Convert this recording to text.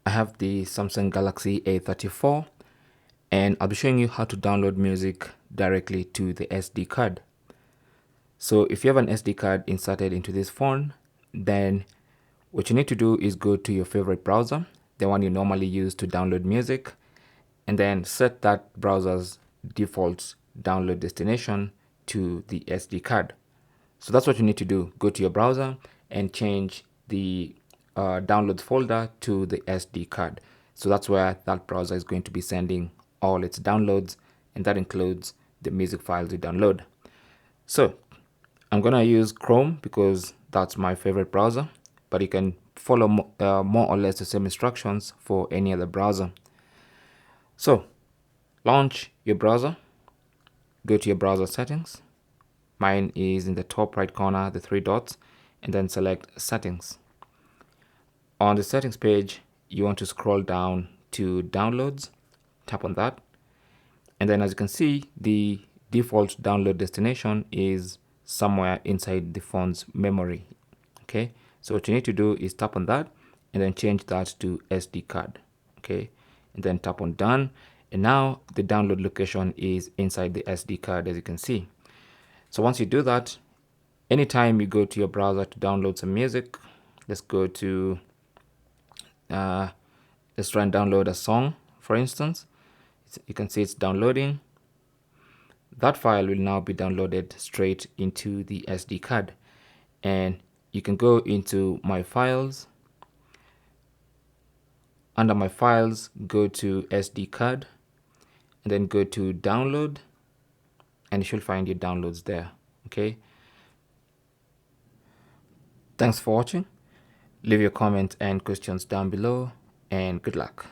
I have the Samsung Galaxy A34 and I'll be showing you how to download music directly to the SD card. So if you have an SD card inserted into this phone, then what you need to do is go to your favorite browser, the one you normally use to download music, and then set that browser's default download destination to the SD card. So that's what you need to do. Go to your browser and change the downloads folder to the SD card. So that's where that browser is going to be sending all its downloads, and that includes the music files you download. So I'm gonna use Chrome because that's my favorite browser, but you can follow more or less the same instructions for any other browser. So launch your browser, go to your browser settings. Mine is in the top right corner, the three dots, and then select settings. On the settings page, you want to scroll down to downloads, tap on that, and then as you can see, the default download destination is somewhere inside the phone's memory. Okay, so what you need to do is tap on that and then change that to SD card. Okay, and then tap on done, and now the download location is inside the SD card, as you can see. So once you do that, anytime you go to your browser to download some music, let's go to let's try and download a song, for instance. You can see it's downloading. That file will now be downloaded straight into the SD card, and you can go into my files. Under my files, go to SD card and then go to download, and you should find your downloads there. Okay, thanks for watching. Leave your comments and questions down below, and good luck.